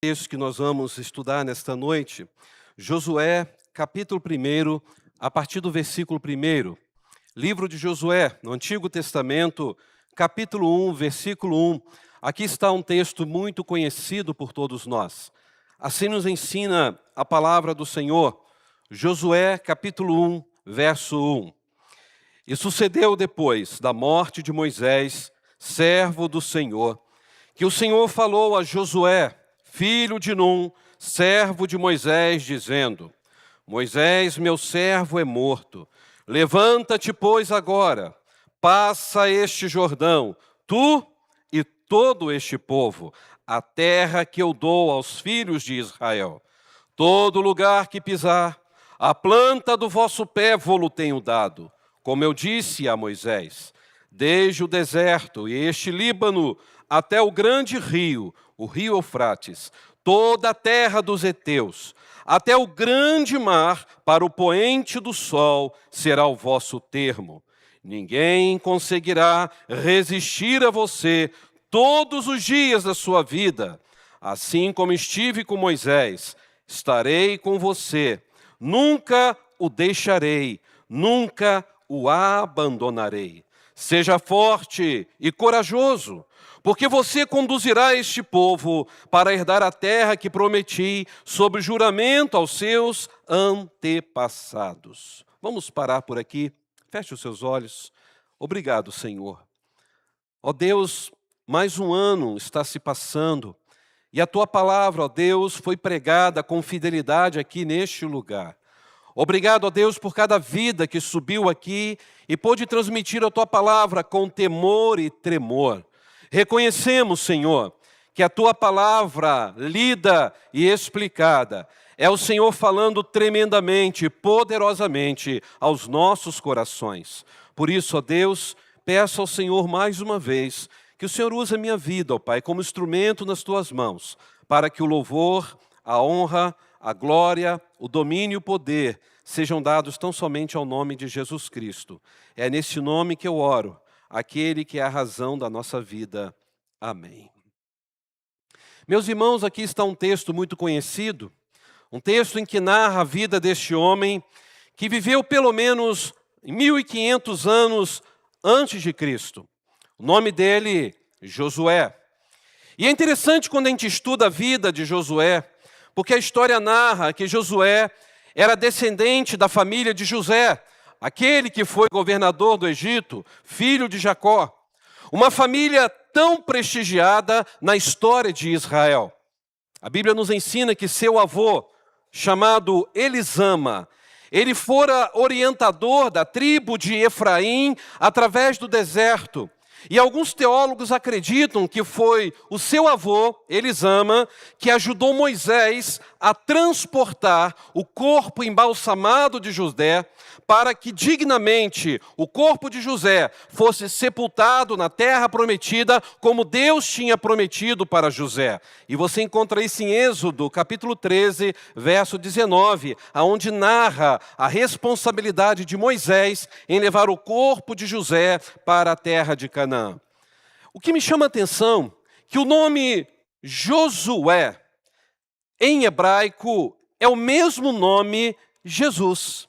Texto que nós vamos estudar nesta noite, Josué, capítulo 1, a partir do versículo 1. Livro de Josué, no Antigo Testamento, capítulo 1, versículo 1. Aqui está um texto muito conhecido por todos nós. Assim nos ensina a palavra do Senhor. Josué, capítulo 1, verso 1. E sucedeu depois da morte de Moisés, servo do Senhor, que o Senhor falou a Josué, filho de Num, servo de Moisés, dizendo: Moisés, meu servo, é morto. Levanta-te, pois, agora, passa este Jordão, tu e todo este povo, a terra que eu dou aos filhos de Israel. Todo lugar que pisar, a planta do vosso pé vou-lo tenho dado, como eu disse a Moisés, desde o deserto e este Líbano até o grande rio, o rio Eufrates, toda a terra dos heteus, até o grande mar, para o poente do sol, será o vosso termo. Ninguém conseguirá resistir a você todos os dias da sua vida. Assim como estive com Moisés, estarei com você. Nunca o deixarei, nunca o abandonarei. Seja forte e corajoso, porque você conduzirá este povo para herdar a terra que prometi sob juramento aos seus antepassados. Vamos parar por aqui. Feche os seus olhos. Obrigado, Senhor. Ó Deus, mais um ano está se passando e a Tua palavra, ó Deus, foi pregada com fidelidade aqui neste lugar. Obrigado, ó Deus, por cada vida que subiu aqui e pôde transmitir a Tua palavra com temor e tremor. Reconhecemos, Senhor, que a Tua palavra lida e explicada é o Senhor falando tremendamente, poderosamente aos nossos corações. Por isso, ó Deus, peço ao Senhor mais uma vez que o Senhor use a minha vida, ó Pai, como instrumento nas Tuas mãos, para que o louvor, a honra, a glória, o domínio e o poder sejam dados tão somente ao nome de Jesus Cristo. É nesse nome que eu oro, aquele que é a razão da nossa vida. Amém. Meus irmãos, aqui está um texto muito conhecido, um texto em que narra a vida deste homem que viveu pelo menos 1500 anos antes de Cristo. O nome dele, Josué. E é interessante quando a gente estuda a vida de Josué, porque a história narra que Josué era descendente da família de José, aquele que foi governador do Egito, filho de Jacó. Uma família tão prestigiada na história de Israel. A Bíblia nos ensina que seu avô, chamado Elisama, ele fora orientador da tribo de Efraim através do deserto. E alguns teólogos acreditam que foi o seu avô, Elisama, que ajudou Moisés a transportar o corpo embalsamado de José para que dignamente o corpo de José fosse sepultado na terra prometida como Deus tinha prometido para José. E você encontra isso em Êxodo, capítulo 13, verso 19, aonde narra a responsabilidade de Moisés em levar o corpo de José para a terra de Canaã. O que me chama a atenção é que o nome Josué, em hebraico, é o mesmo nome Jesus.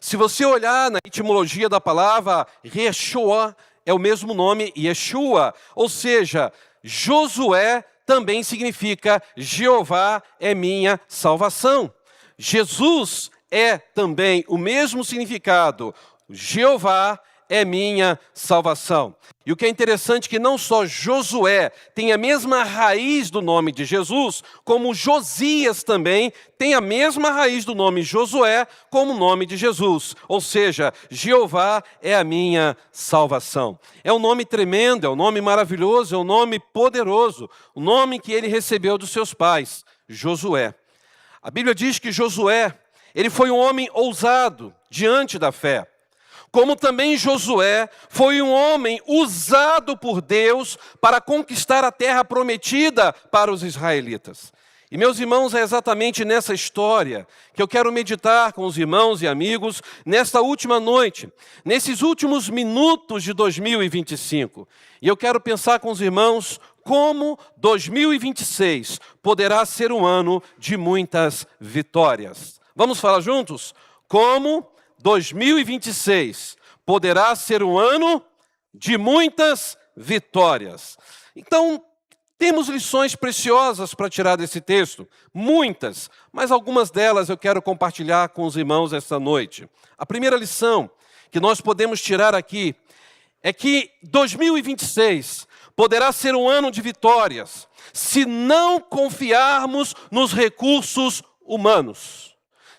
Se você olhar na etimologia da palavra, Yeshua é o mesmo nome Yeshua, ou seja, Josué também significa Jeová é minha salvação. Jesus é também o mesmo significado, Jeová é minha salvação. E o que é interessante é que não só Josué tem a mesma raiz do nome de Jesus, como Josias também tem a mesma raiz do nome Josué como o nome de Jesus. Ou seja, Jeová é a minha salvação. É um nome tremendo, é um nome maravilhoso, é um nome poderoso. O nome que ele recebeu dos seus pais, Josué. A Bíblia diz que Josué, ele foi um homem ousado diante da fé. Como também Josué foi um homem usado por Deus para conquistar a terra prometida para os israelitas. E, meus irmãos, é exatamente nessa história que eu quero meditar com os irmãos e amigos nesta última noite, nesses últimos minutos de 2025. E eu quero pensar com os irmãos como 2026 poderá ser um ano de muitas vitórias. Vamos falar juntos? Como 2026 poderá ser um ano de muitas vitórias. Então, temos lições preciosas para tirar desse texto, muitas, mas algumas delas eu quero compartilhar com os irmãos esta noite. A primeira lição que nós podemos tirar aqui é que 2026 poderá ser um ano de vitórias, se não confiarmos nos recursos humanos.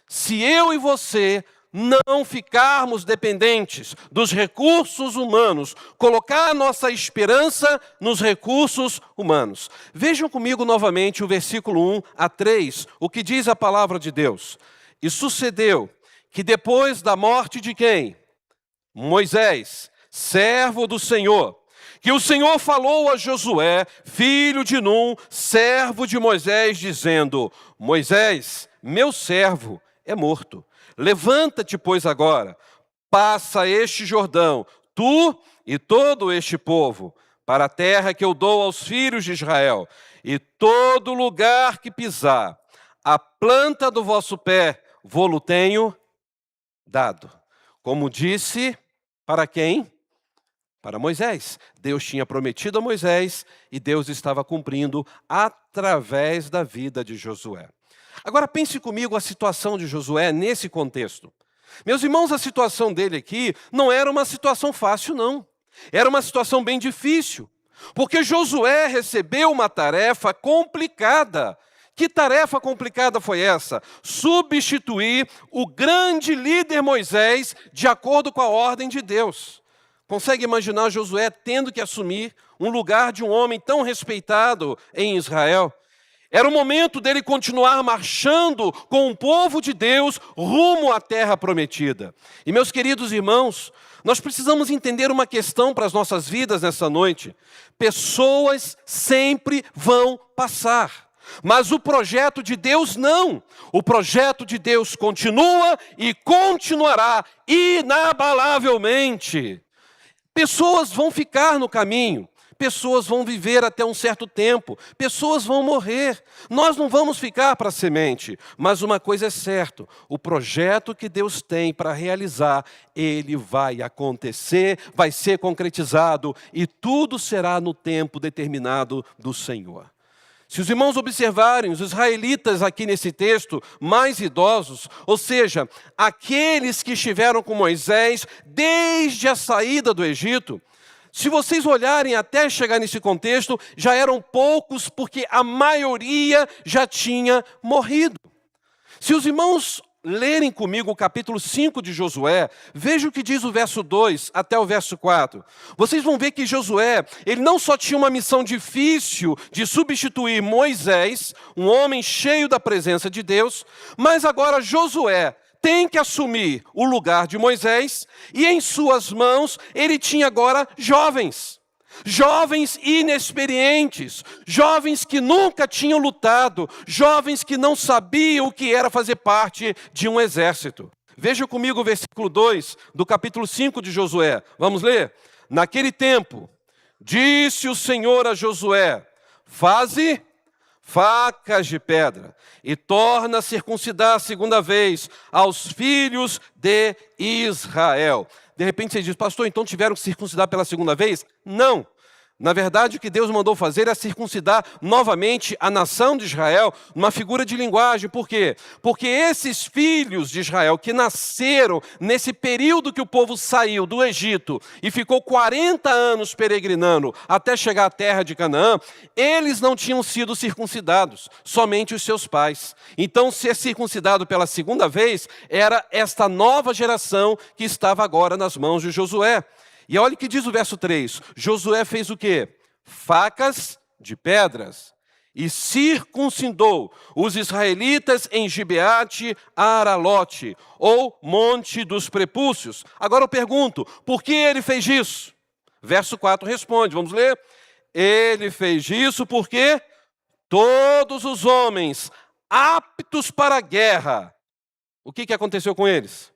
Se eu e você não ficarmos dependentes dos recursos humanos, colocar a nossa esperança nos recursos humanos. Vejam comigo novamente o versículo 1 a 3, o que diz a palavra de Deus. E sucedeu que depois da morte de quem? Moisés, servo do Senhor, que o Senhor falou a Josué, filho de Num, servo de Moisés, dizendo: Moisés, meu servo, é morto. Levanta-te, pois, agora, passa este Jordão, tu e todo este povo, para a terra que eu dou aos filhos de Israel, e todo lugar que pisar, a planta do vosso pé, vô-lo tenho dado. Como disse, para quem? Para Moisés. Deus tinha prometido a Moisés e Deus estava cumprindo através da vida de Josué. Agora pense comigo a situação de Josué nesse contexto. Meus irmãos, a situação dele aqui não era uma situação fácil, não. Era uma situação bem difícil, porque Josué recebeu uma tarefa complicada. Que tarefa complicada foi essa? Substituir o grande líder Moisés de acordo com a ordem de Deus. Consegue imaginar Josué tendo que assumir um lugar de um homem tão respeitado em Israel? Era o momento dele continuar marchando com o povo de Deus rumo à terra prometida. E meus queridos irmãos, nós precisamos entender uma questão para as nossas vidas nessa noite. Pessoas sempre vão passar, mas o projeto de Deus não. O projeto de Deus continua e continuará inabalavelmente. Pessoas vão ficar no caminho. Pessoas vão viver até um certo tempo, pessoas vão morrer. Nós não vamos ficar para a semente, mas uma coisa é certa, o projeto que Deus tem para realizar, ele vai acontecer, vai ser concretizado e tudo será no tempo determinado do Senhor. Se os irmãos observarem, os israelitas aqui nesse texto, mais idosos, ou seja, aqueles que estiveram com Moisés desde a saída do Egito, se vocês olharem até chegar nesse contexto, já eram poucos, porque a maioria já tinha morrido. Se os irmãos lerem comigo o capítulo 5 de Josué, veja o que diz o verso 2 até o verso 4. Vocês vão ver que Josué, ele não só tinha uma missão difícil de substituir Moisés, um homem cheio da presença de Deus, mas agora Josué tem que assumir o lugar de Moisés, e em suas mãos ele tinha agora jovens inexperientes, jovens que nunca tinham lutado, jovens que não sabiam o que era fazer parte de um exército. Veja comigo o versículo 2 do capítulo 5 de Josué. Vamos ler? Naquele tempo, disse o Senhor a Josué: faze facas de pedra, e torna a circuncidar a segunda vez aos filhos de Israel. De repente você diz: pastor, então tiveram que circuncidar pela segunda vez? Não. Na verdade, o que Deus mandou fazer é circuncidar novamente a nação de Israel, numa figura de linguagem. Por quê? Porque esses filhos de Israel que nasceram nesse período que o povo saiu do Egito e ficou 40 anos peregrinando até chegar à terra de Canaã, eles não tinham sido circuncidados, somente os seus pais. Então, ser circuncidado pela segunda vez era esta nova geração que estava agora nas mãos de Josué. E olha o que diz o verso 3. Josué fez o quê? Facas de pedras. E circuncidou os israelitas em Gibeate Aralote, ou Monte dos Prepúcios. Agora eu pergunto, por que ele fez isso? Verso 4 responde, vamos ler? Ele fez isso porque todos os homens aptos para a guerra, o que aconteceu com eles?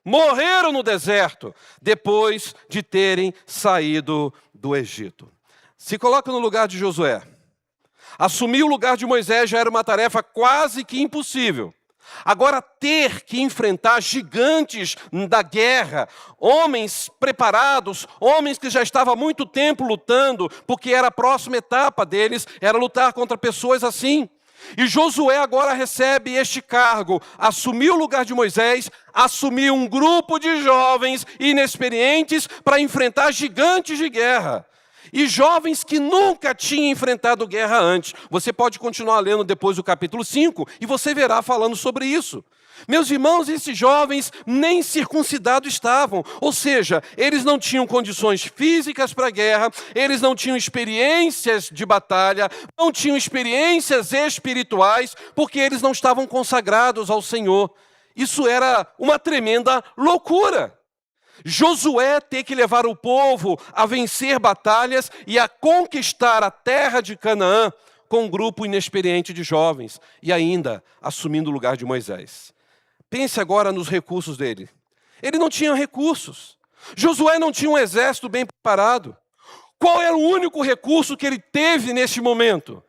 Morreram no deserto, depois de terem saído do Egito. Se coloca no lugar de Josué. Assumir o lugar de Moisés já era uma tarefa quase que impossível. Agora, ter que enfrentar gigantes da guerra, homens preparados, homens que já estavam há muito tempo lutando, porque era a próxima etapa deles, era lutar contra pessoas assim. E Josué agora recebe este cargo, assumir o lugar de Moisés, assumir um grupo de jovens inexperientes para enfrentar gigantes de guerra. E jovens que nunca tinham enfrentado guerra antes. Você pode continuar lendo depois do capítulo 5 e você verá falando sobre isso. Meus irmãos, esses jovens nem circuncidados estavam. Ou seja, eles não tinham condições físicas para a guerra, eles não tinham experiências de batalha, não tinham experiências espirituais, porque eles não estavam consagrados ao Senhor. Isso era uma tremenda loucura. Josué ter que levar o povo a vencer batalhas e a conquistar a terra de Canaã com um grupo inexperiente de jovens e ainda assumindo o lugar de Moisés. Pense agora nos recursos dele. Ele não tinha recursos. Josué não tinha um exército bem preparado. Qual era o único recurso que ele teve neste momento?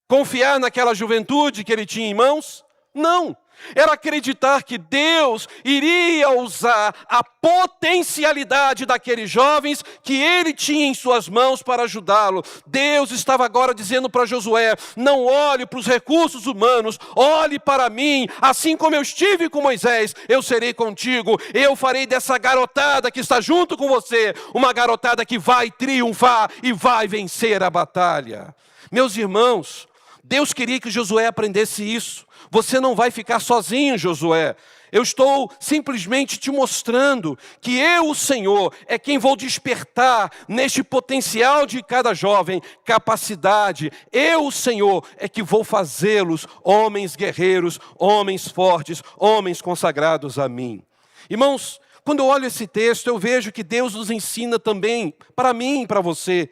Confiar naquela juventude que ele tinha em mãos? Não. Era acreditar que Deus iria usar a potencialidade daqueles jovens que ele tinha em suas mãos para ajudá-lo. Deus estava agora dizendo para Josué: não olhe para os recursos humanos, olhe para mim, assim como eu estive com Moisés, eu serei contigo, eu farei dessa garotada que está junto com você, uma garotada que vai triunfar e vai vencer a batalha. Meus irmãos, Deus queria que Josué aprendesse isso. Você não vai ficar sozinho, Josué. Eu estou simplesmente te mostrando que eu, o Senhor, é quem vou despertar neste potencial de cada jovem, capacidade. Eu, o Senhor, é que vou fazê-los homens guerreiros, homens fortes, homens consagrados a mim. Irmãos, quando eu olho esse texto, eu vejo que Deus nos ensina também, para mim e para você,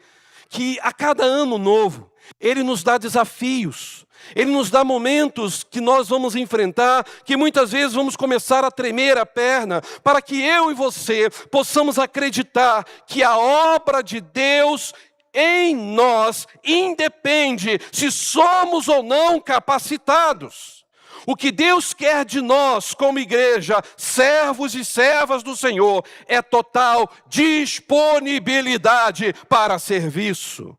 que a cada ano novo, Ele nos dá desafios. Ele nos dá momentos que nós vamos enfrentar, que muitas vezes vamos começar a tremer a perna, para que eu e você possamos acreditar que a obra de Deus em nós independe se somos ou não capacitados. O que Deus quer de nós como igreja, servos e servas do Senhor, é total disponibilidade para serviço.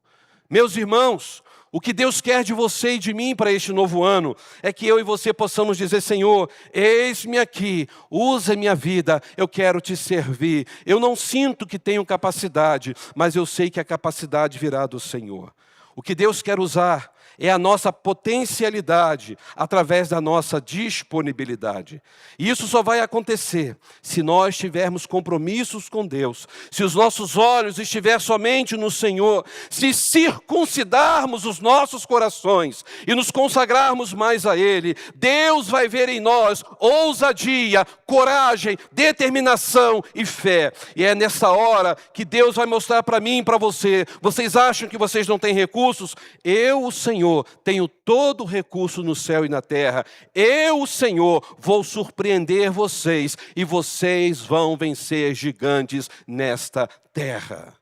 Meus irmãos, o que Deus quer de você e de mim para este novo ano é que eu e você possamos dizer: Senhor, eis-me aqui, usa minha vida, eu quero te servir. Eu não sinto que tenho capacidade, mas eu sei que a capacidade virá do Senhor. O que Deus quer usar é a nossa potencialidade através da nossa disponibilidade. E isso só vai acontecer se nós tivermos compromissos com Deus, se os nossos olhos estiverem somente no Senhor, se circuncidarmos os nossos corações e nos consagrarmos mais a Ele. Deus vai ver em nós ousadia, coragem, determinação e fé. E é nessa hora que Deus vai mostrar para mim e para você: vocês acham que vocês não têm recursos? Eu, o Senhor, tenho todo o recurso no céu e na terra. Eu, o Senhor, vou surpreender vocês e vocês vão vencer gigantes nesta terra.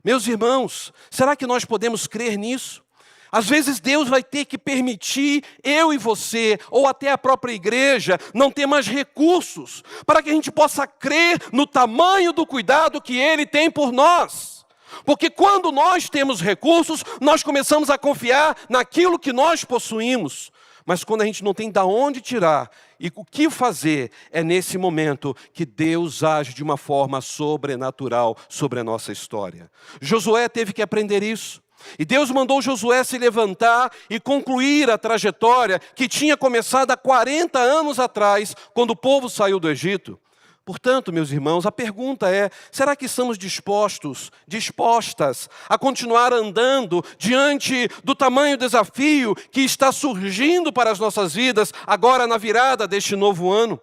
Meus irmãos, será que nós podemos crer nisso? Às vezes Deus vai ter que permitir eu e você, ou até a própria igreja, não ter mais recursos, para que a gente possa crer no tamanho do cuidado que Ele tem por nós. Porque quando nós temos recursos, nós começamos a confiar naquilo que nós possuímos. Mas quando a gente não tem de onde tirar e o que fazer, é nesse momento que Deus age de uma forma sobrenatural sobre a nossa história. Josué teve que aprender isso. E Deus mandou Josué se levantar e concluir a trajetória que tinha começado há 40 anos atrás, quando o povo saiu do Egito. Portanto, meus irmãos, a pergunta é: será que estamos dispostas a continuar andando diante do tamanho desafio que está surgindo para as nossas vidas agora na virada deste novo ano?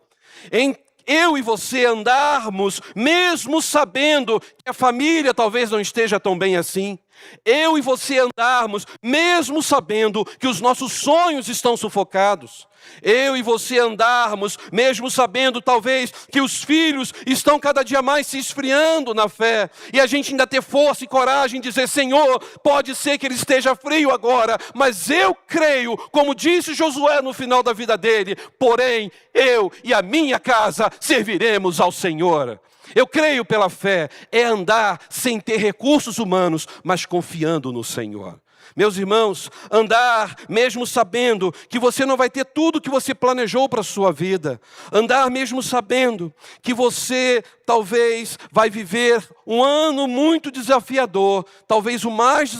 Em eu e você andarmos, mesmo sabendo que a família talvez não esteja tão bem assim. Eu e você andarmos, mesmo sabendo que os nossos sonhos estão sufocados. Eu e você andarmos, mesmo sabendo talvez que os filhos estão cada dia mais se esfriando na fé, e a gente ainda ter força e coragem de dizer: Senhor, pode ser que ele esteja frio agora, mas eu creio, como disse Josué no final da vida dele, porém eu e a minha casa serviremos ao Senhor. Eu creio pela fé, é andar sem ter recursos humanos, mas confiando no Senhor. Meus irmãos, andar mesmo sabendo que você não vai ter tudo que você planejou para a sua vida. Andar mesmo sabendo que você talvez vai viver um ano muito desafiador, talvez o mais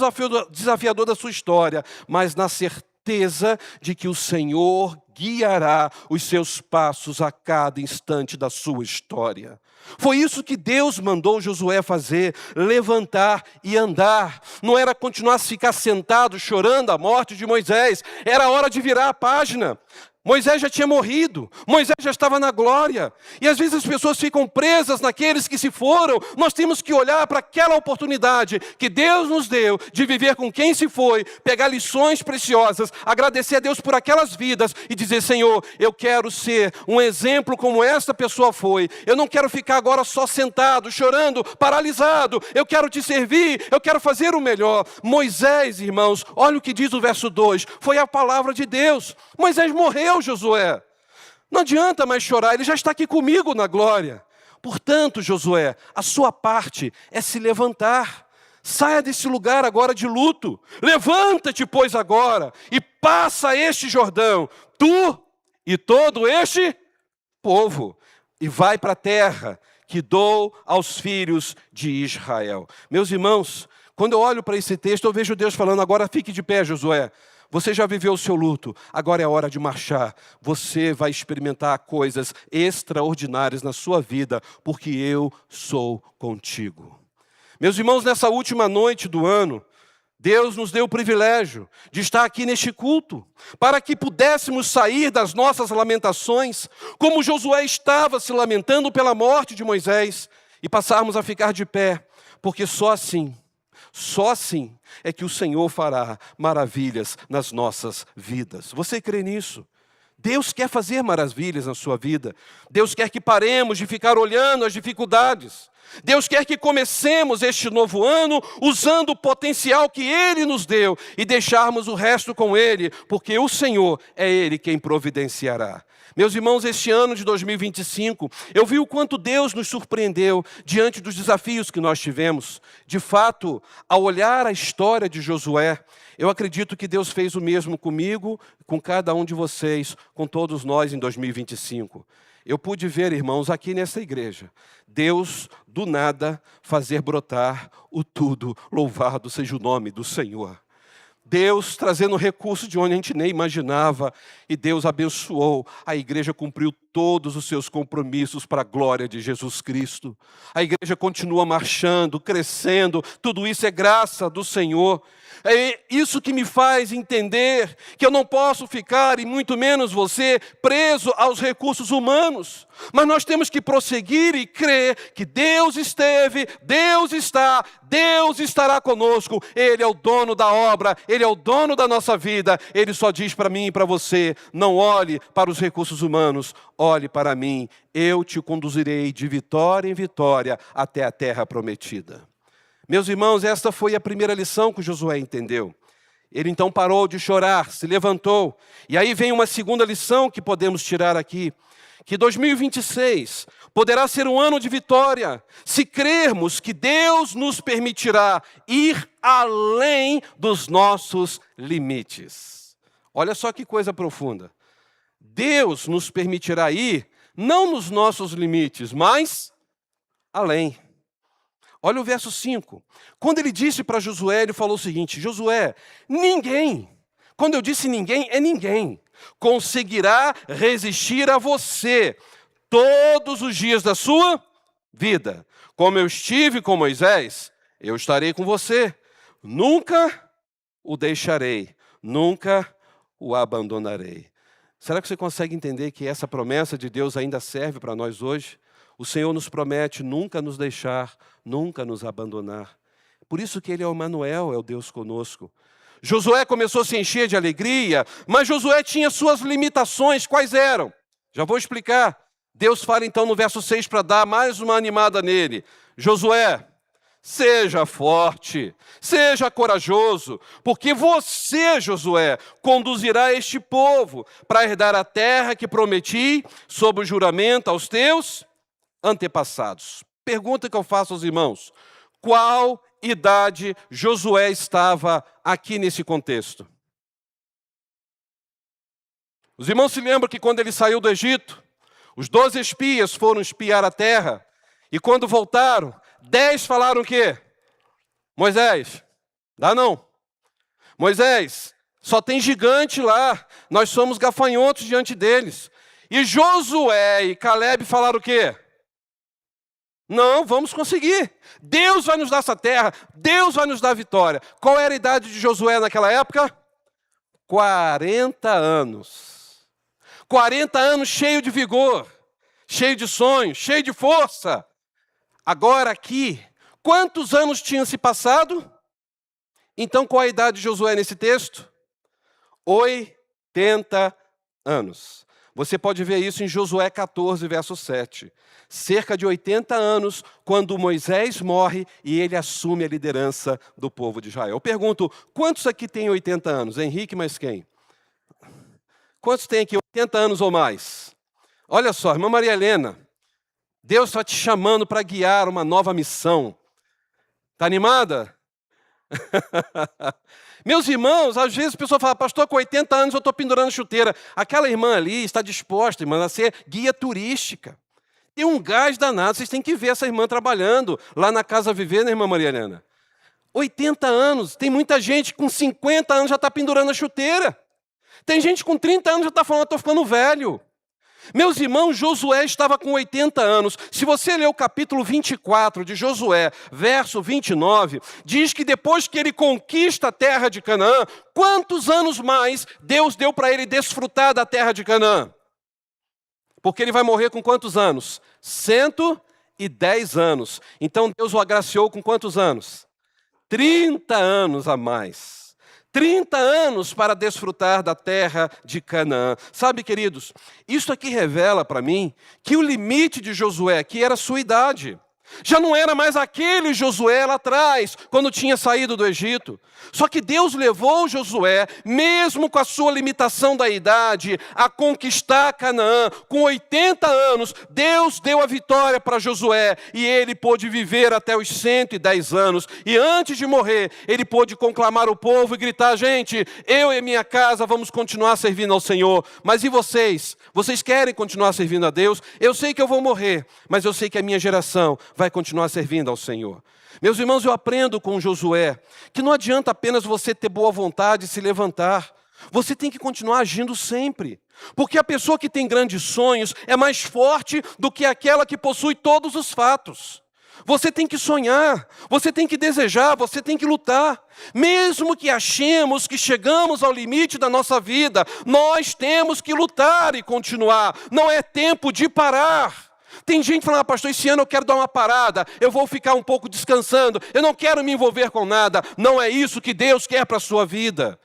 desafiador da sua história, mas na certeza de que o Senhor guiará os seus passos a cada instante da sua história. Foi isso que Deus mandou Josué fazer, levantar e andar. Não era continuar a ficar sentado chorando a morte de Moisés, era hora de virar a página. Moisés já tinha morrido, Moisés já estava na glória. E às vezes as pessoas ficam presas naqueles que se foram. Nós temos que olhar para aquela oportunidade que Deus nos deu de viver com quem se foi, pegar lições preciosas, agradecer a Deus por aquelas vidas e dizer: Senhor, eu quero ser um exemplo como essa pessoa foi. Eu não quero ficar agora só sentado, chorando, paralisado. Eu quero te servir, eu quero fazer o melhor. Moisés, irmãos, olha o que diz o verso 2, foi a palavra de Deus. Moisés morreu, Josué. Não adianta mais chorar, ele já está aqui comigo na glória. Portanto, Josué, a sua parte é se levantar. Saia desse lugar agora de luto. Levanta-te, pois, agora, e passa este Jordão, tu e todo este povo, e vai para a terra que dou aos filhos de Israel. Meus irmãos, quando eu olho para esse texto, eu vejo Deus falando: agora fique de pé, Josué. Você já viveu o seu luto, agora é hora de marchar. Você vai experimentar coisas extraordinárias na sua vida, porque eu sou contigo. Meus irmãos, nessa última noite do ano, Deus nos deu o privilégio de estar aqui neste culto, para que pudéssemos sair das nossas lamentações, como Josué estava se lamentando pela morte de Moisés, e passarmos a ficar de pé, porque só assim é que o Senhor fará maravilhas nas nossas vidas. Você crê nisso? Deus quer fazer maravilhas na sua vida. Deus quer que paremos de ficar olhando as dificuldades. Deus quer que comecemos este novo ano usando o potencial que Ele nos deu e deixarmos o resto com Ele, porque o Senhor é Ele quem providenciará. Meus irmãos, este ano de 2025, eu vi o quanto Deus nos surpreendeu diante dos desafios que nós tivemos. De fato, ao olhar a história de Josué, eu acredito que Deus fez o mesmo comigo, com cada um de vocês, com todos nós em 2025. Eu pude ver, irmãos, aqui nessa igreja, Deus, do nada, fazer brotar o tudo. Louvado seja o nome do Senhor. Deus trazendo recursos de onde a gente nem imaginava, e Deus abençoou. A igreja cumpriu todos os seus compromissos para a glória de Jesus Cristo. A igreja continua marchando, crescendo, tudo isso é graça do Senhor. É isso que me faz entender que eu não posso ficar, e muito menos você, preso aos recursos humanos. Mas nós temos que prosseguir e crer que Deus esteve, Deus está, Deus estará conosco. Ele é o dono da obra, Ele é o dono da nossa vida. Ele só diz para mim e para você: não olhe para os recursos humanos, olhe para mim. Eu te conduzirei de vitória em vitória até a terra prometida. Meus irmãos, esta foi a primeira lição que Josué entendeu. Ele então parou de chorar, se levantou. E aí vem uma segunda lição que podemos tirar aqui, que 2026 poderá ser um ano de vitória, se crermos que Deus nos permitirá ir além dos nossos limites. Olha só que coisa profunda. Deus nos permitirá ir, não nos nossos limites, mas além. Olha o verso 5. Quando ele disse para Josué, ele falou o seguinte: Josué, ninguém, quando eu disse ninguém, é ninguém, conseguirá resistir a você todos os dias da sua vida. Como eu estive com Moisés, eu estarei com você. Nunca o deixarei, nunca o abandonarei. Será que você consegue entender que essa promessa de Deus ainda serve para nós hoje? O Senhor nos promete nunca nos deixar, nunca nos abandonar. Por isso que Ele é o Emanuel, é o Deus conosco. Josué começou a se encher de alegria, mas Josué tinha suas limitações. Quais eram? Já vou explicar. Deus fala então no verso 6 para dar mais uma animada nele. Josué, seja forte, seja corajoso, porque você, Josué, conduzirá este povo para herdar a terra que prometi sob o juramento aos teus antepassados. Pergunta que eu faço aos irmãos: qual idade Josué estava aqui nesse contexto? Os irmãos se lembram que quando ele saiu do Egito, os 12 espias foram espiar a terra, e quando voltaram, 10 falaram o quê? Moisés, dá não. Moisés, só tem gigante lá, nós somos gafanhotos diante deles. E Josué e Caleb falaram o quê? Não, vamos conseguir. Deus vai nos dar essa terra, Deus vai nos dar a vitória. Qual era a idade de Josué naquela época? 40 anos. 40 anos cheio de vigor, cheio de sonhos, cheio de força. Agora aqui, quantos anos tinham se passado? Então qual a idade de Josué nesse texto? 80 anos. Você pode ver isso em Josué 14, verso 7. Cerca de 80 anos, quando Moisés morre e ele assume a liderança do povo de Israel. Eu pergunto, quantos aqui têm 80 anos? Henrique, mais quem? Quantos têm aqui 80 anos ou mais? Olha só, irmã Maria Helena, Deus está te chamando para guiar uma nova missão. Está animada? Meus irmãos, às vezes a pessoa fala, pastor, com 80 anos eu estou pendurando chuteira. Aquela irmã ali está disposta, irmã, a ser guia turística. Tem um gás danado, vocês têm que ver essa irmã trabalhando lá na Casa Viver, né, irmã Maria Helena? 80 anos, tem muita gente com 50 anos já está pendurando a chuteira. Tem gente com 30 anos já está falando, estou ficando velho. Meus irmãos, Josué estava com 80 anos. Se você ler o capítulo 24 de Josué, verso 29, diz que depois que ele conquista a terra de Canaã, quantos anos mais Deus deu para ele desfrutar da terra de Canaã? Porque ele vai morrer com quantos anos? 110 anos. Então Deus o agraciou com quantos anos? 30 anos a mais. 30 anos para desfrutar da terra de Canaã. Sabe, queridos, isso aqui revela para mim que o limite de Josué aqui era a sua idade. Já não era mais aquele Josué lá atrás, quando tinha saído do Egito. Só que Deus levou Josué, mesmo com a sua limitação da idade, a conquistar Canaã. Com 80 anos, Deus deu a vitória para Josué e ele pôde viver até os 110 anos. E antes de morrer, ele pôde conclamar o povo e gritar, gente, eu e minha casa vamos continuar servindo ao Senhor. Mas e vocês? Vocês querem continuar servindo a Deus? Eu sei que eu vou morrer, mas eu sei que a minha geração vai continuar servindo ao Senhor. Meus irmãos, eu aprendo com Josué que não adianta apenas você ter boa vontade e se levantar. Você tem que continuar agindo sempre. Porque a pessoa que tem grandes sonhos é mais forte do que aquela que possui todos os fatos. Você tem que sonhar, você tem que desejar, você tem que lutar. Mesmo que achemos que chegamos ao limite da nossa vida, nós temos que lutar e continuar. Não é tempo de parar. Tem gente falando, pastor, esse ano eu quero dar uma parada, eu vou ficar um pouco descansando, eu não quero me envolver com nada. Não é isso que Deus quer para a sua vida.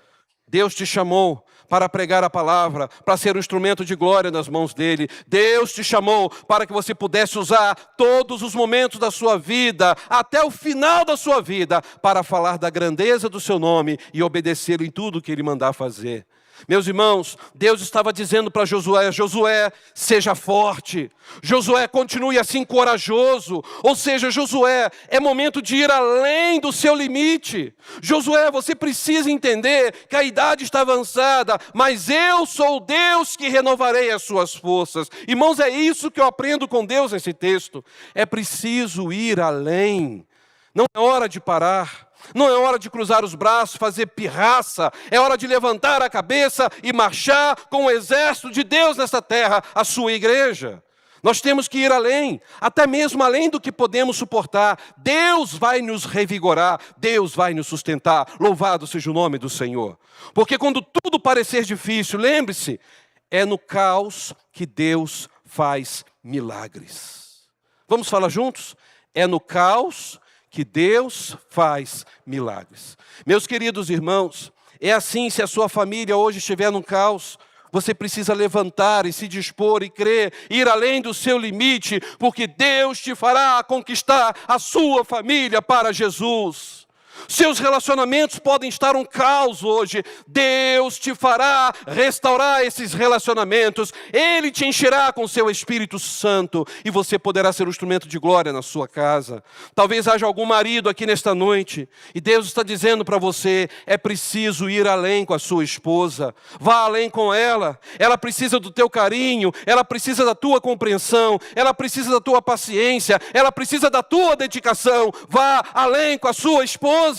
Deus te chamou para pregar a palavra, para ser um instrumento de glória nas mãos dele. Deus te chamou para que você pudesse usar todos os momentos da sua vida, até o final da sua vida, para falar da grandeza do seu nome e obedecê-lo em tudo que ele mandar fazer. Meus irmãos, Deus estava dizendo para Josué, Josué, seja forte. Josué, continue assim corajoso. Ou seja, Josué, é momento de ir além do seu limite. Josué, você precisa entender que a idade está avançada, mas eu sou o Deus que renovarei as suas forças. Irmãos, é isso que eu aprendo com Deus nesse texto. É preciso ir além. Não é hora de parar. Não é hora de cruzar os braços, fazer pirraça. É hora de levantar a cabeça e marchar com o exército de Deus nessa terra, a sua igreja. Nós temos que ir além, até mesmo além do que podemos suportar. Deus vai nos revigorar, Deus vai nos sustentar. Louvado seja o nome do Senhor. Porque quando tudo parecer difícil, lembre-se, é no caos que Deus faz milagres. Vamos falar juntos? É no caos que Deus faz milagres. Meus queridos irmãos, É assim, se a sua família hoje estiver num caos, você precisa levantar e se dispor e crer, ir além do seu limite, porque Deus te fará conquistar a sua família para Jesus. Seus relacionamentos podem estar um caos hoje. Deus te fará restaurar esses relacionamentos. Ele te encherá com seu Espírito Santo e você poderá ser um instrumento de glória na sua casa. Talvez haja algum marido aqui nesta noite e Deus está dizendo para você, é preciso ir além com a sua esposa. Vá além com ela. Ela precisa do teu carinho, ela precisa da tua compreensão, ela precisa da tua paciência, ela precisa da tua dedicação. Vá além com a sua esposa.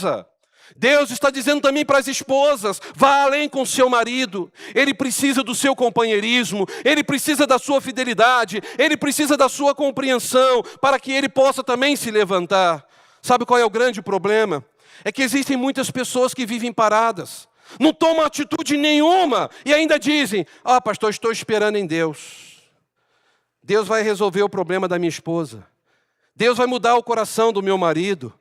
Deus está dizendo também para as esposas, vá além com o seu marido. Ele precisa do seu companheirismo, ele precisa da sua fidelidade, ele precisa da sua compreensão, para que ele possa também se levantar. Sabe qual é o grande problema? É que existem muitas pessoas que vivem paradas, não tomam atitude nenhuma, e ainda dizem, pastor, estou esperando em Deus. Deus vai resolver o problema da minha esposa. Deus vai mudar o coração do meu marido.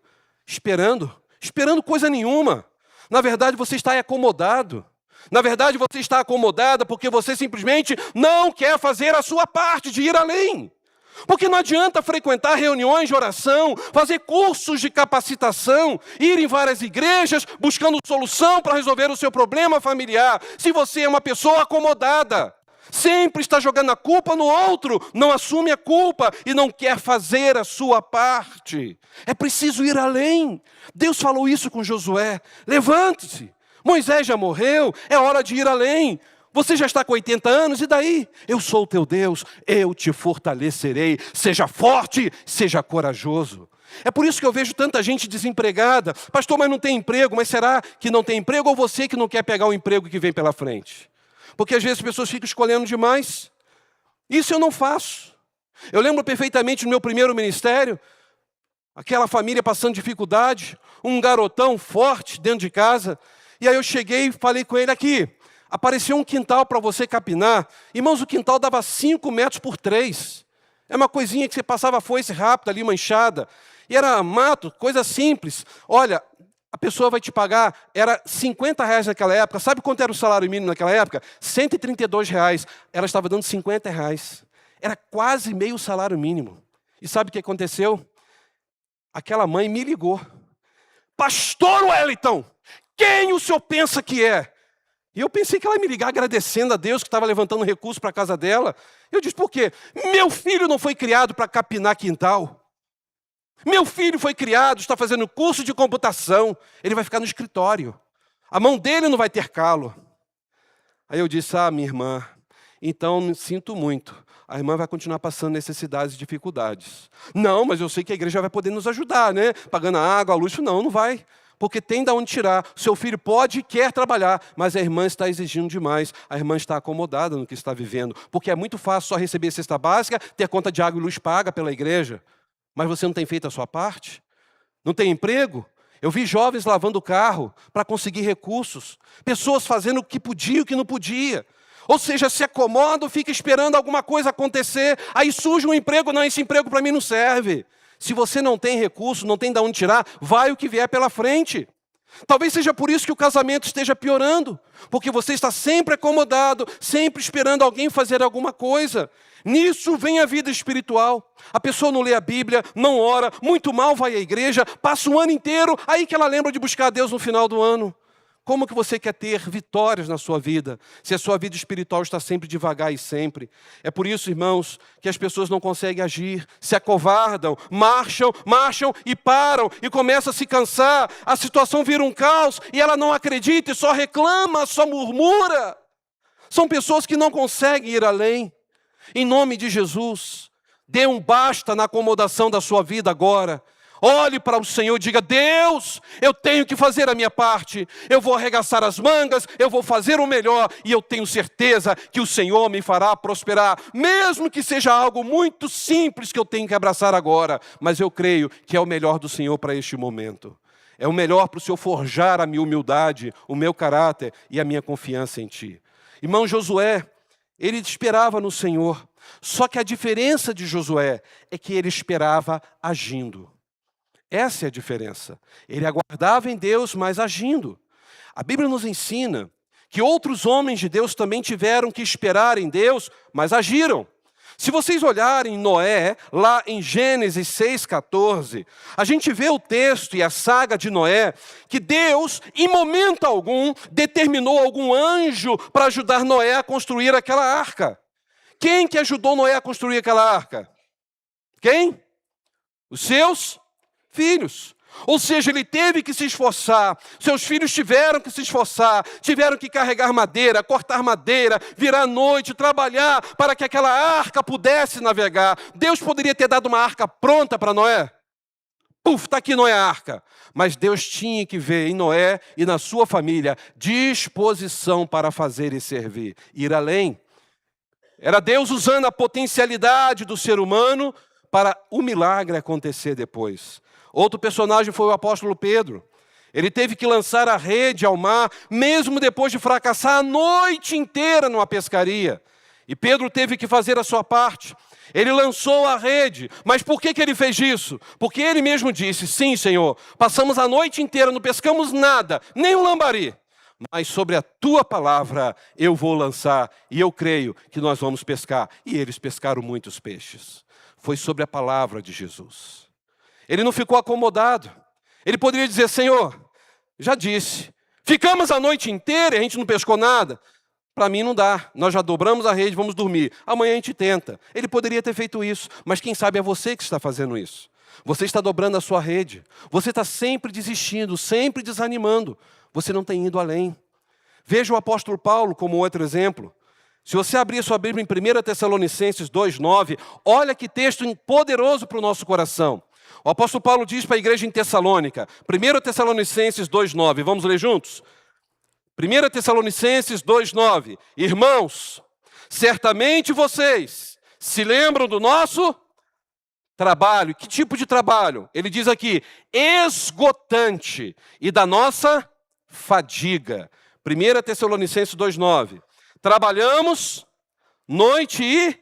Esperando coisa nenhuma. Na verdade, você está acomodado. Na verdade, você está acomodada porque você simplesmente não quer fazer a sua parte de ir além. Porque não adianta frequentar reuniões de oração, fazer cursos de capacitação, ir em várias igrejas buscando solução para resolver o seu problema familiar, se você é uma pessoa acomodada. Sempre está jogando a culpa no outro, não assume a culpa e não quer fazer a sua parte. É preciso ir além. Deus falou isso com Josué. Levante-se. Moisés já morreu, é hora de ir além. Você já está com 80 anos, e daí? Eu sou o teu Deus, eu te fortalecerei. Seja forte, seja corajoso. É por isso que eu vejo tanta gente desempregada. Pastor, mas não tem emprego. Mas será que não tem emprego ou você que não quer pegar o emprego que vem pela frente? Porque às vezes as pessoas ficam escolhendo demais. Isso eu não faço. Eu lembro perfeitamente no meu primeiro ministério, aquela família passando dificuldade, um garotão forte dentro de casa, e aí eu cheguei e falei com ele aqui, apareceu um quintal para você capinar. Irmãos, o quintal dava 5 metros por 3. É uma coisinha que você passava a foice rápida ali, uma enxada. E era mato, coisa simples. Olha, a pessoa vai te pagar, era R$50 naquela época. Sabe quanto era o salário mínimo naquela época? R$132. Ela estava dando R$50. Era quase meio salário mínimo. E sabe o que aconteceu? Aquela mãe me ligou. Pastor Wellington, quem o senhor pensa que é? E eu pensei que ela ia me ligar agradecendo a Deus que estava levantando recurso para a casa dela. Eu disse, por quê? Meu filho não foi criado para capinar quintal. Meu filho foi criado, está fazendo curso de computação. Ele vai ficar no escritório. A mão dele não vai ter calo. Aí eu disse, minha irmã, então sinto muito. A irmã vai continuar passando necessidades e dificuldades. Não, mas eu sei que a igreja vai poder nos ajudar, né? Pagando a água, a luz. Não vai. Porque tem de onde tirar. Seu filho pode e quer trabalhar, mas a irmã está exigindo demais. A irmã está acomodada no que está vivendo. Porque é muito fácil só receber cesta básica, ter conta de água e luz paga pela igreja. Mas você não tem feito a sua parte? Não tem emprego? Eu vi jovens lavando o carro para conseguir recursos. Pessoas fazendo o que podia e o que não podia. Ou seja, se acomoda, fica esperando alguma coisa acontecer. Aí surge um emprego, não, esse emprego para mim não serve. Se você não tem recurso, não tem de onde tirar, vai o que vier pela frente. Talvez seja por isso que o casamento esteja piorando. Porque você está sempre acomodado, sempre esperando alguém fazer alguma coisa. Nisso vem a vida espiritual. A pessoa não lê a Bíblia, não ora, muito mal vai à igreja, passa um ano inteiro, aí que ela lembra de buscar a Deus no final do ano. Como que você quer ter vitórias na sua vida, se a sua vida espiritual está sempre devagar e sempre? É por isso, irmãos, que as pessoas não conseguem agir, se acovardam, marcham e param, e começam a se cansar, a situação vira um caos, e ela não acredita, e só reclama, só murmura. São pessoas que não conseguem ir além. Em nome de Jesus, dê um basta na acomodação da sua vida agora. Olhe para o Senhor e diga, Deus, eu tenho que fazer a minha parte. Eu vou arregaçar as mangas, eu vou fazer o melhor. E eu tenho certeza que o Senhor me fará prosperar. Mesmo que seja algo muito simples que eu tenho que abraçar agora. Mas eu creio que é o melhor do Senhor para este momento. É o melhor para o Senhor forjar a minha humildade, o meu caráter e a minha confiança em Ti. Irmão Josué, ele esperava no Senhor. Só que a diferença de Josué é que ele esperava agindo. Essa é a diferença. Ele aguardava em Deus, mas agindo. A Bíblia nos ensina que outros homens de Deus também tiveram que esperar em Deus, mas agiram. Se vocês olharem Noé, lá em Gênesis 6,14, a gente vê o texto e a saga de Noé, que Deus, em momento algum, determinou algum anjo para ajudar Noé a construir aquela arca. Quem que ajudou Noé a construir aquela arca? Quem? Os seus filhos. Ou seja, ele teve que se esforçar, seus filhos tiveram que se esforçar, tiveram que carregar madeira, cortar madeira, virar à noite, trabalhar para que aquela arca pudesse navegar. Deus poderia ter dado uma arca pronta para Noé. Puf, está aqui Noé a arca. Mas Deus tinha que ver em Noé e na sua família disposição para fazer e servir, ir além. Era Deus usando a potencialidade do ser humano para o milagre acontecer depois. Outro personagem foi o apóstolo Pedro. Ele teve que lançar a rede ao mar, mesmo depois de fracassar a noite inteira numa pescaria. E Pedro teve que fazer a sua parte. Ele lançou a rede. Mas por que ele fez isso? Porque ele mesmo disse, sim, Senhor, passamos a noite inteira, não pescamos nada, nem um lambari. Mas sobre a tua palavra eu vou lançar, e eu creio que nós vamos pescar. E eles pescaram muitos peixes. Foi sobre a palavra de Jesus. Ele não ficou acomodado. Ele poderia dizer, Senhor, já disse, ficamos a noite inteira e a gente não pescou nada. Para mim não dá, nós já dobramos a rede, vamos dormir. Amanhã a gente tenta. Ele poderia ter feito isso, mas quem sabe é você que está fazendo isso. Você está dobrando a sua rede. Você está sempre desistindo, sempre desanimando. Você não tem ido além. Veja o apóstolo Paulo como outro exemplo. Se você abrir a sua Bíblia em 1 Tessalonicenses 2,9, olha que texto poderoso para o nosso coração. O apóstolo Paulo diz para a igreja em Tessalônica, 1 Tessalonicenses 2,9, vamos ler juntos? 1 Tessalonicenses 2,9, irmãos, certamente vocês se lembram do nosso trabalho. Que tipo de trabalho? Ele diz aqui, esgotante, e da nossa fadiga. 1 Tessalonicenses 2,9, trabalhamos noite e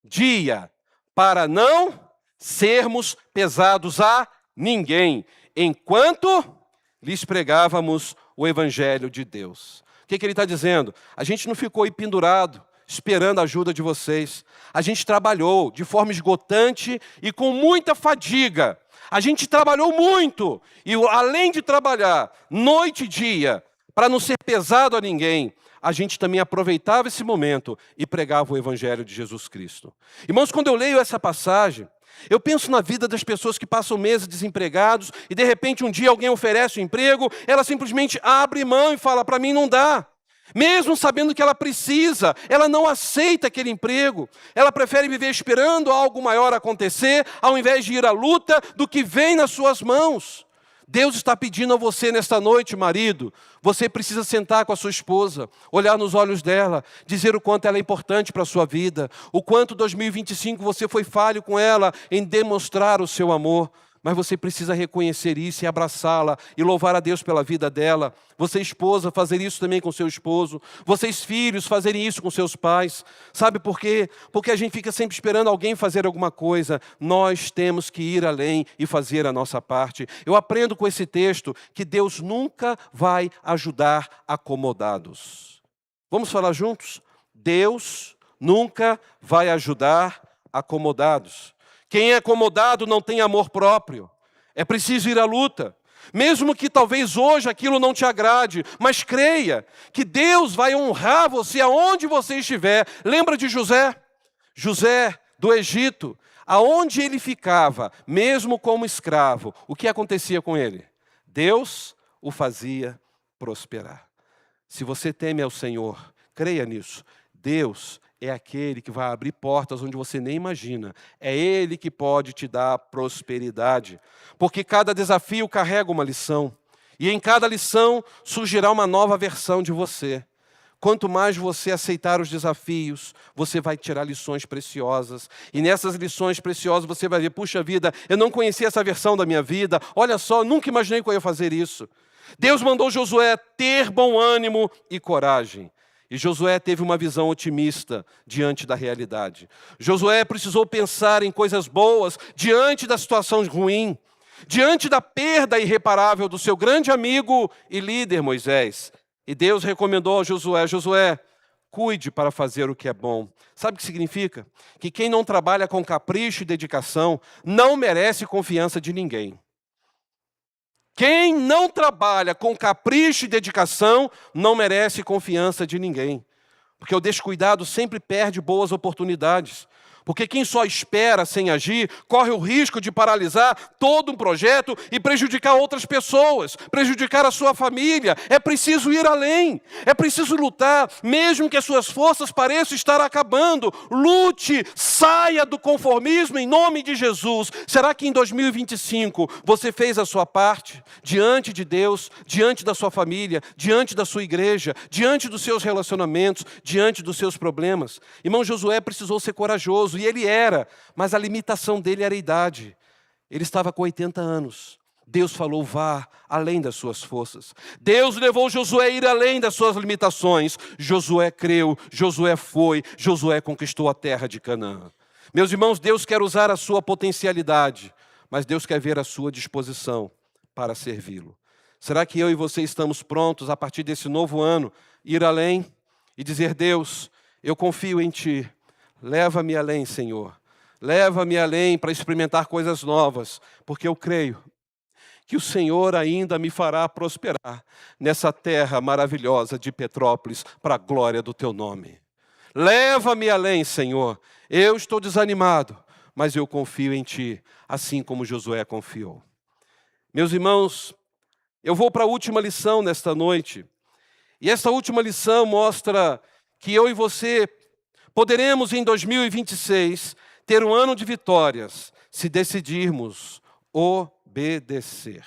dia, para não sermos pesados a ninguém, enquanto lhes pregávamos o Evangelho de Deus. O que ele está dizendo? A gente não ficou aí pendurado, esperando a ajuda de vocês. A gente trabalhou de forma esgotante e com muita fadiga. A gente trabalhou muito, e além de trabalhar noite e dia, para não ser pesado a ninguém, a gente também aproveitava esse momento e pregava o Evangelho de Jesus Cristo. Irmãos, quando eu leio essa passagem, eu penso na vida das pessoas que passam meses desempregados e de repente um dia alguém oferece um emprego, ela simplesmente abre mão e fala, para mim não dá. Mesmo sabendo que ela precisa, ela não aceita aquele emprego. Ela prefere viver esperando algo maior acontecer, ao invés de ir à luta do que vem nas suas mãos. Deus está pedindo a você nesta noite, marido, você precisa sentar com a sua esposa, olhar nos olhos dela, dizer o quanto ela é importante para a sua vida, o quanto 2025 você foi falho com ela em demonstrar o seu amor. Mas você precisa reconhecer isso e abraçá-la e louvar a Deus pela vida dela. Você, esposa, fazer isso também com seu esposo. Vocês, filhos, fazerem isso com seus pais. Sabe por quê? Porque a gente fica sempre esperando alguém fazer alguma coisa. Nós temos que ir além e fazer a nossa parte. Eu aprendo com esse texto que Deus nunca vai ajudar acomodados. Vamos falar juntos? Deus nunca vai ajudar acomodados. Quem é acomodado não tem amor próprio. É preciso ir à luta. Mesmo que talvez hoje aquilo não te agrade, mas creia que Deus vai honrar você aonde você estiver. Lembra de José? José do Egito, aonde ele ficava, mesmo como escravo, o que acontecia com ele? Deus o fazia prosperar. Se você teme ao Senhor, creia nisso. Deus é aquele que vai abrir portas onde você nem imagina. É Ele que pode te dar prosperidade. Porque cada desafio carrega uma lição. E em cada lição surgirá uma nova versão de você. Quanto mais você aceitar os desafios, você vai tirar lições preciosas. E nessas lições preciosas você vai ver, puxa vida, eu não conhecia essa versão da minha vida. Olha só, nunca imaginei que eu ia fazer isso. Deus mandou Josué ter bom ânimo e coragem. E Josué teve uma visão otimista diante da realidade. Josué precisou pensar em coisas boas diante da situação ruim. diante da perda irreparável do seu grande amigo e líder Moisés. E Deus recomendou a Josué: Josué, cuide para fazer o que é bom. Sabe o que significa? Que quem não trabalha com capricho e dedicação não merece confiança de ninguém. Quem não trabalha com capricho e dedicação não merece confiança de ninguém. Porque o descuidado sempre perde boas oportunidades. Porque quem só espera sem agir, corre o risco de paralisar todo um projeto e prejudicar outras pessoas, prejudicar a sua família. É preciso ir além, é preciso lutar, mesmo que as suas forças pareçam estar acabando. Lute, saia do conformismo em nome de Jesus. Será que em 2025 você fez a sua parte? Diante de Deus, diante da sua família, diante da sua igreja, diante dos seus relacionamentos, diante dos seus problemas. Irmão, Josué precisou ser corajoso. E ele era, mas a limitação dele era a idade. Ele estava com 80 anos. Deus falou: vá além das suas forças. Deus levou Josué a ir além das suas limitações. Josué creu, Josué foi, Josué conquistou a terra de Canaã. Meus irmãos, Deus quer usar a sua potencialidade, mas Deus quer ver a sua disposição para servi-lo. Será que eu e você estamos prontos, a partir desse novo ano, ir além e dizer: Deus, eu confio em Ti. Leva-me além, Senhor. Leva-me além para experimentar coisas novas, porque eu creio que o Senhor ainda me fará prosperar nessa terra maravilhosa de Petrópolis, para a glória do Teu nome. Leva-me além, Senhor. Eu estou desanimado, mas eu confio em Ti, assim como Josué confiou. Meus irmãos, eu vou para a última lição nesta noite. E essa última lição mostra que eu e você poderemos, em 2026, ter um ano de vitórias, se decidirmos obedecer.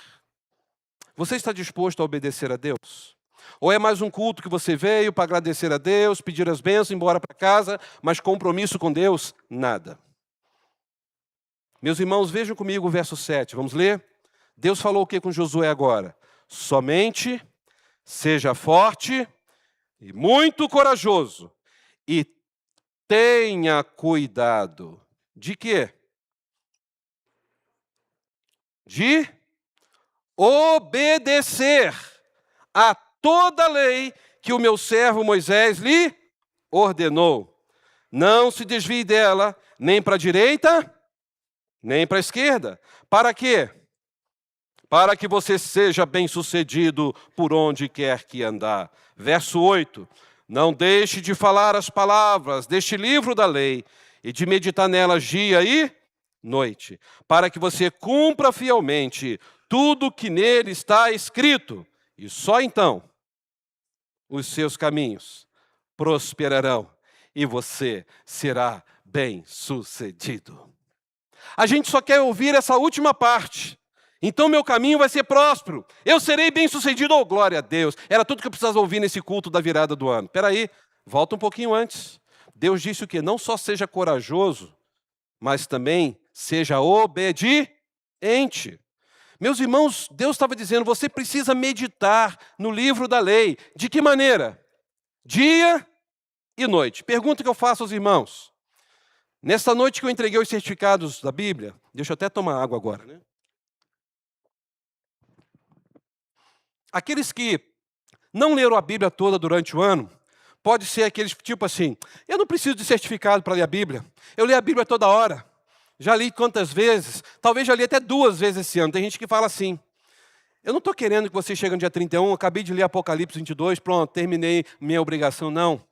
Você está disposto a obedecer a Deus? Ou é mais um culto que você veio para agradecer a Deus, pedir as bênçãos, ir embora para casa, mas compromisso com Deus? Nada. Meus irmãos, vejam comigo o verso 7, vamos ler? Deus falou o que com Josué agora? Somente seja forte e muito corajoso, e tenha cuidado. De quê? De obedecer a toda a lei que o meu servo Moisés lhe ordenou. Não se desvie dela, nem para a direita, nem para a esquerda. Para quê? Para que você seja bem-sucedido por onde quer que andar. Verso 8. Não deixe de falar as palavras deste livro da lei e de meditar nelas dia e noite, para que você cumpra fielmente tudo que nele está escrito, e só então os seus caminhos prosperarão e você será bem-sucedido. A gente só quer ouvir essa última parte. Então meu caminho vai ser próspero, eu serei bem-sucedido, oh glória a Deus. Era tudo que eu precisava ouvir nesse culto da virada do ano. Espera aí, volta um pouquinho antes. Deus disse o quê? Não só seja corajoso, mas também seja obediente. Meus irmãos, Deus estava dizendo: você precisa meditar no livro da lei. De que maneira? Dia e noite. Pergunta que eu faço aos irmãos. Nesta noite que eu entreguei os certificados da Bíblia, deixa eu até tomar água agora, né? Aqueles que não leram a Bíblia toda durante o ano, pode ser aqueles tipo assim: eu não preciso de certificado para ler a Bíblia, eu leio a Bíblia toda hora. Já li quantas vezes? Talvez já li até 2 vezes esse ano. Tem gente que fala assim: eu não estou querendo que você chegue no dia 31, acabei de ler Apocalipse 22, pronto, terminei minha obrigação. Não.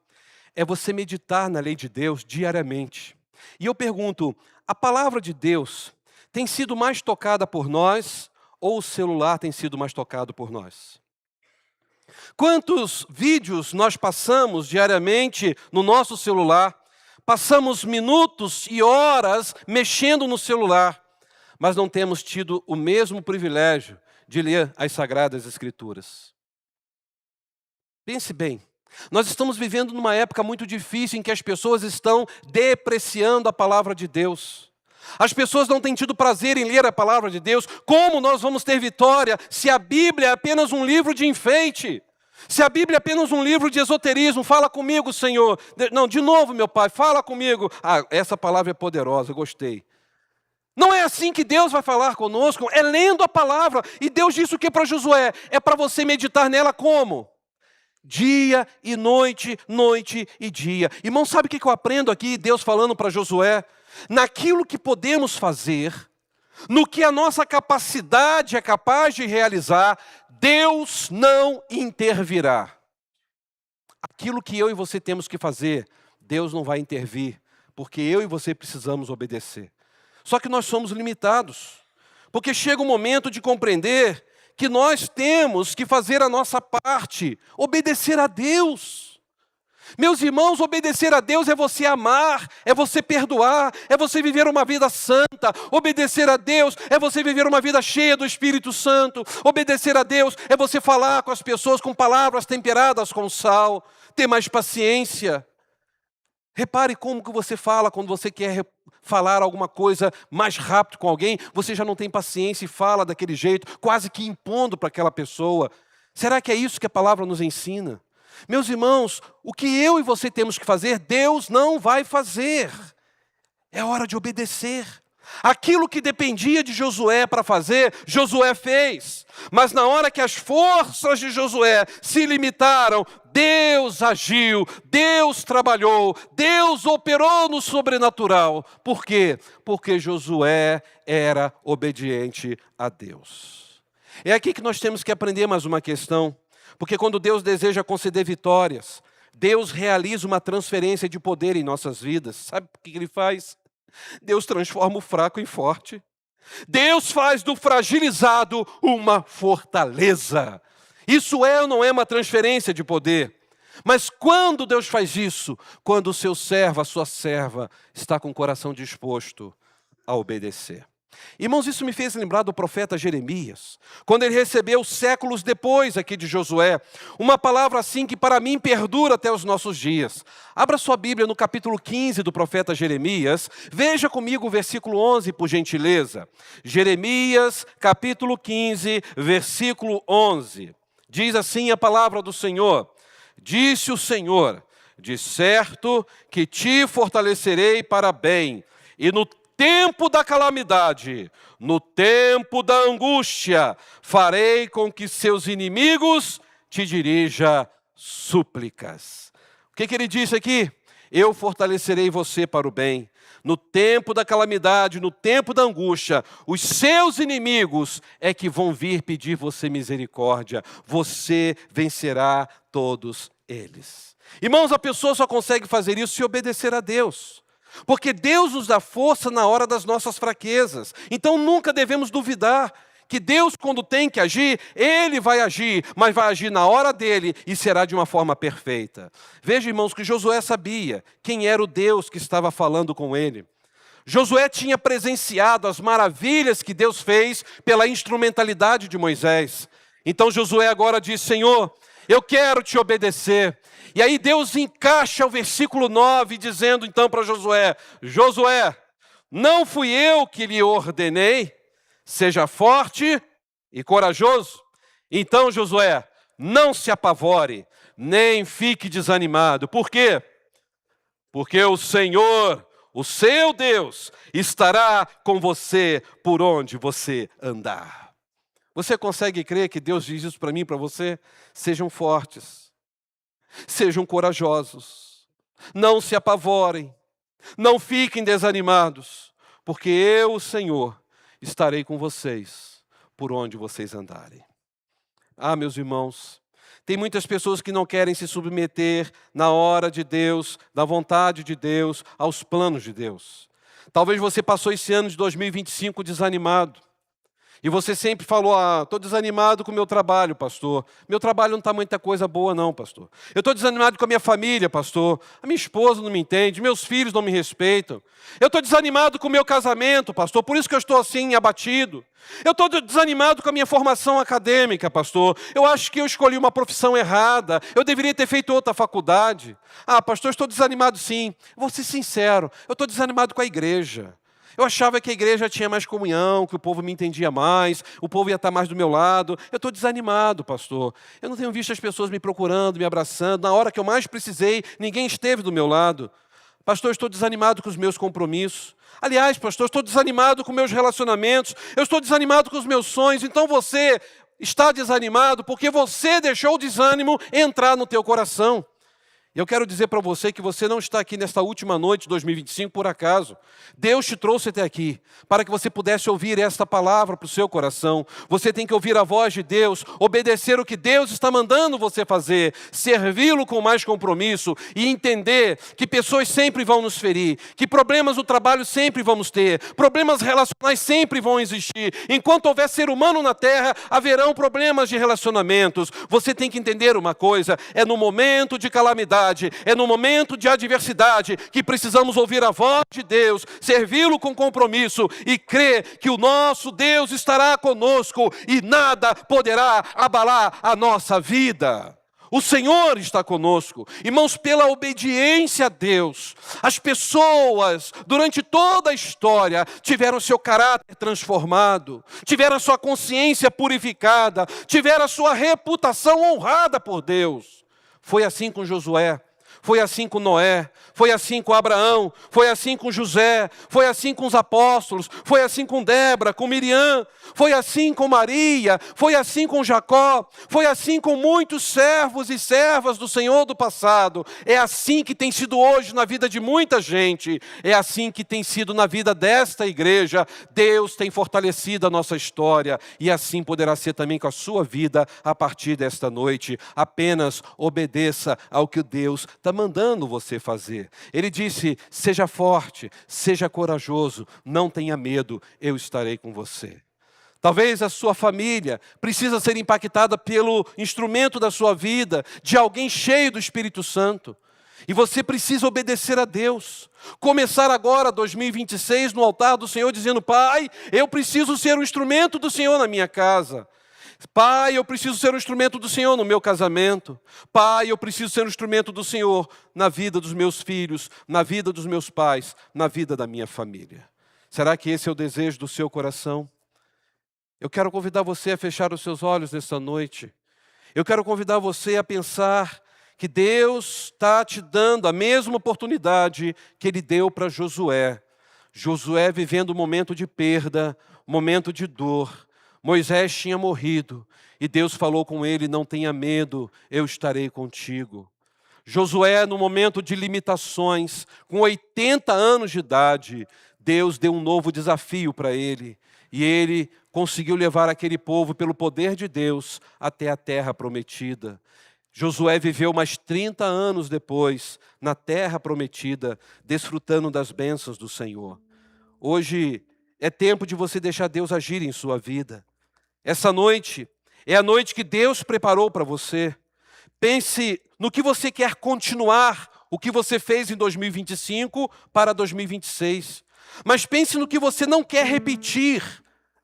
É você meditar na lei de Deus diariamente. E eu pergunto, a palavra de Deus tem sido mais tocada por nós ou o celular tem sido mais tocado por nós? Quantos vídeos nós passamos diariamente no nosso celular? Passamos minutos e horas mexendo no celular, mas não temos tido o mesmo privilégio de ler as Sagradas Escrituras. Pense bem, nós estamos vivendo numa época muito difícil em que as pessoas estão depreciando a palavra de Deus. As pessoas não têm tido prazer em ler a palavra de Deus. Como nós vamos ter vitória se a Bíblia é apenas um livro de enfeite? Se a Bíblia é apenas um livro de esoterismo? Fala comigo, Senhor. Não, de novo, meu Pai, fala comigo. Ah, essa palavra é poderosa, gostei. Não é assim que Deus vai falar conosco, é lendo a palavra. E Deus disse o que para Josué? É para você meditar nela como? Dia e noite, noite e dia. Irmão, sabe o que eu aprendo aqui, Deus falando para Josué? Naquilo que podemos fazer, no que a nossa capacidade é capaz de realizar, Deus não intervirá. Aquilo que eu e você temos que fazer, Deus não vai intervir, porque eu e você precisamos obedecer. Só que nós somos limitados, porque chega o momento de compreender que nós temos que fazer a nossa parte, obedecer a Deus. Meus irmãos, obedecer a Deus é você amar, é você perdoar, é você viver uma vida santa. Obedecer a Deus é você viver uma vida cheia do Espírito Santo. Obedecer a Deus é você falar com as pessoas com palavras temperadas com sal, ter mais paciência. Repare como que você fala quando você quer falar alguma coisa mais rápido com alguém, você já não tem paciência e fala daquele jeito, quase que impondo para aquela pessoa. Será que é isso que a palavra nos ensina? Meus irmãos, o que eu e você temos que fazer, Deus não vai fazer. É hora de obedecer. Aquilo que dependia de Josué para fazer, Josué fez. Mas na hora que as forças de Josué se limitaram, Deus agiu, Deus trabalhou, Deus operou no sobrenatural. Por quê? Porque Josué era obediente a Deus. É aqui que nós temos que aprender mais uma questão. Porque quando Deus deseja conceder vitórias, Deus realiza uma transferência de poder em nossas vidas. Sabe o que Ele faz? Deus transforma o fraco em forte. Deus faz do fragilizado uma fortaleza. Isso é ou não é uma transferência de poder? Mas quando Deus faz isso? Quando o seu servo, a sua serva, está com o coração disposto a obedecer. Irmãos, isso me fez lembrar do profeta Jeremias, quando ele recebeu séculos depois aqui de Josué, uma palavra assim que para mim perdura até os nossos dias. Abra sua Bíblia no capítulo 15 do profeta Jeremias, veja comigo o versículo 11, por gentileza. Jeremias, capítulo 15, versículo 11. Diz assim a palavra do Senhor: disse o Senhor, de certo que te fortalecerei para bem, e no tempo da calamidade, no tempo da angústia, farei com que seus inimigos te dirija súplicas. O que ele disse aqui? Eu fortalecerei você para o bem. No tempo da calamidade, no tempo da angústia, os seus inimigos é que vão vir pedir você misericórdia. Você vencerá todos eles. Irmãos, a pessoa só consegue fazer isso se obedecer a Deus. Porque Deus nos dá força na hora das nossas fraquezas. Então nunca devemos duvidar que Deus, quando tem que agir, Ele vai agir, mas vai agir na hora dEle e será de uma forma perfeita. Veja, irmãos, que Josué sabia quem era o Deus que estava falando com ele. Josué tinha presenciado as maravilhas que Deus fez pela instrumentalidade de Moisés. Então Josué agora diz: Senhor, eu quero te obedecer. E aí Deus encaixa o versículo 9, dizendo então para Josué: Josué, não fui eu que lhe ordenei? Seja forte e corajoso. Então Josué, não se apavore, nem fique desanimado. Por quê? Porque o Senhor, o seu Deus, estará com você por onde você andar. Você consegue crer que Deus diz isso para mim e para você? Sejam fortes. Sejam corajosos, não se apavorem, não fiquem desanimados, porque eu, o Senhor, estarei com vocês por onde vocês andarem. Ah, meus irmãos, tem muitas pessoas que não querem se submeter na hora de Deus, na vontade de Deus, aos planos de Deus. Talvez você passou esse ano de 2025 desanimado. E você sempre falou: estou desanimado com o meu trabalho, pastor. Meu trabalho não está muita coisa boa não, pastor. Eu estou desanimado com a minha família, pastor. A minha esposa não me entende, meus filhos não me respeitam. Eu estou desanimado com o meu casamento, pastor, por isso que eu estou assim, abatido. Eu estou desanimado com a minha formação acadêmica, pastor. Eu acho que eu escolhi uma profissão errada. Eu deveria ter feito outra faculdade. Pastor, eu estou desanimado sim. Vou ser sincero, eu estou desanimado com a igreja. Eu achava que a igreja tinha mais comunhão, que o povo me entendia mais, o povo ia estar mais do meu lado. Eu estou desanimado, pastor. Eu não tenho visto as pessoas me procurando, me abraçando. Na hora que eu mais precisei, ninguém esteve do meu lado. Pastor, eu estou desanimado com os meus compromissos. Aliás, pastor, eu estou desanimado com meus relacionamentos. Eu estou desanimado com os meus sonhos. Então você está desanimado porque você deixou o desânimo entrar no teu coração. Eu quero dizer para você que você não está aqui nesta última noite de 2025 por acaso. Deus te trouxe até aqui para que você pudesse ouvir esta palavra para o seu coração. Você tem que ouvir a voz de Deus, obedecer o que Deus está mandando você fazer, servi-lo com mais compromisso e entender que pessoas sempre vão nos ferir, que problemas no trabalho sempre vamos ter, problemas relacionais sempre vão existir. Enquanto houver ser humano na terra, haverão problemas de relacionamentos. Você tem que entender uma coisa, é no momento de calamidade, é no momento de adversidade que precisamos ouvir a voz de Deus, servi-lo com compromisso e crer que o nosso Deus estará conosco e nada poderá abalar a nossa vida. O Senhor está conosco. Irmãos, pela obediência a Deus, as pessoas, durante toda a história, tiveram seu caráter transformado, tiveram a sua consciência purificada, tiveram a sua reputação honrada por Deus. Foi assim com Josué, foi assim com Noé, foi assim com Abraão, foi assim com José, foi assim com os apóstolos, foi assim com Débora, com Miriam, foi assim com Maria, foi assim com Jacó, foi assim com muitos servos e servas do Senhor do passado. É assim que tem sido hoje na vida de muita gente, é assim que tem sido na vida desta igreja. Deus tem fortalecido a nossa história e assim poderá ser também com a sua vida a partir desta noite. Apenas obedeça ao que Deus está mandando você fazer. Ele disse, seja forte, seja corajoso, não tenha medo, eu estarei com você. Talvez a sua família precisa ser impactada pelo instrumento da sua vida, de alguém cheio do Espírito Santo. E você precisa obedecer a Deus. Começar agora 2026 no altar do Senhor dizendo, Pai, eu preciso ser um instrumento do Senhor na minha casa. Pai, eu preciso ser um instrumento do Senhor no meu casamento. Pai, eu preciso ser um instrumento do Senhor na vida dos meus filhos, na vida dos meus pais, na vida da minha família. Será que esse é o desejo do seu coração? Eu quero convidar você a fechar os seus olhos nesta noite. Eu quero convidar você a pensar que Deus está te dando a mesma oportunidade que Ele deu para Josué. Josué vivendo um momento de perda, um momento de dor. Moisés tinha morrido e Deus falou com ele, não tenha medo, eu estarei contigo. Josué, no momento de limitações, com 80 anos de idade, Deus deu um novo desafio para ele. E ele conseguiu levar aquele povo, pelo poder de Deus, até a terra prometida. Josué viveu mais 30 anos depois, na terra prometida, desfrutando das bênçãos do Senhor. Hoje é tempo de você deixar Deus agir em sua vida. Essa noite é a noite que Deus preparou para você. Pense no que você quer continuar, o que você fez em 2025 para 2026. Mas pense no que você não quer repetir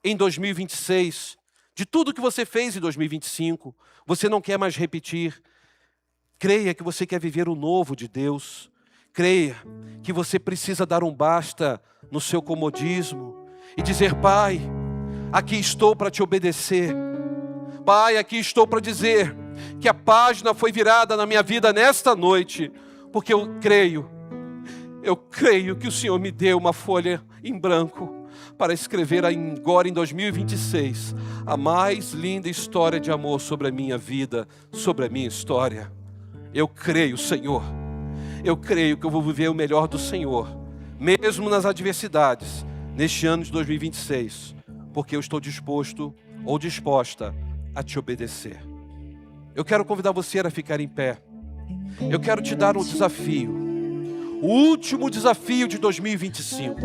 em 2026. De tudo que você fez em 2025, você não quer mais repetir. Creia que você quer viver o novo de Deus. Creia que você precisa dar um basta no seu comodismo e dizer, Pai, aqui estou para te obedecer. Pai, aqui estou para dizer que a página foi virada na minha vida nesta noite, porque eu creio que o Senhor me deu uma folha em branco para escrever agora em 2026 a mais linda história de amor sobre a minha vida, sobre a minha história. Eu creio, Senhor, eu creio que eu vou viver o melhor do Senhor, mesmo nas adversidades, neste ano de 2026, porque eu estou disposto ou disposta a te obedecer. Eu quero convidar você a ficar em pé. Eu quero te dar um desafio, o último desafio de 2025.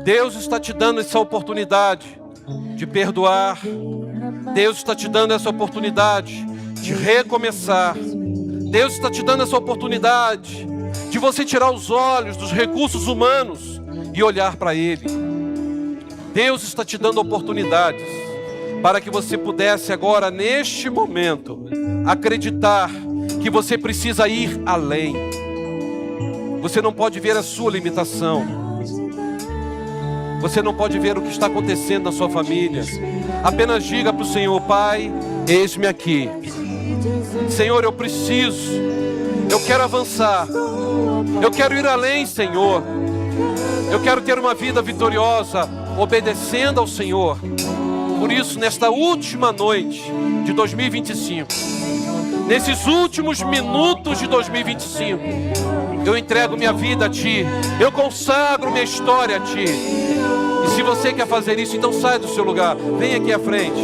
Deus está te dando essa oportunidade de perdoar. Deus está te dando essa oportunidade de recomeçar. Deus está te dando essa oportunidade de você tirar os olhos dos recursos humanos e olhar para Ele. Deus está te dando oportunidades para que você pudesse agora, neste momento, acreditar que você precisa ir além. Você não pode ver a sua limitação. Você não pode ver o que está acontecendo na sua família. Apenas diga para o Senhor, Pai, eis-me aqui. Senhor, eu preciso, eu quero avançar, Eu quero ir além, Senhor. Eu quero ter uma vida vitoriosa, obedecendo ao Senhor. Por isso, nesta última noite de 2025, nesses últimos minutos de 2025, eu entrego minha vida a Ti. Eu consagro minha história a Ti. E se você quer fazer isso, então sai do seu lugar. Vem aqui à frente.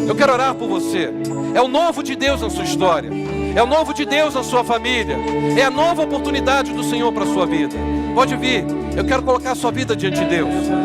Eu quero orar por você. É o novo de Deus na sua história. É o novo de Deus na sua família. É a nova oportunidade do Senhor para a sua vida. Pode vir. Eu quero colocar a sua vida diante de Deus.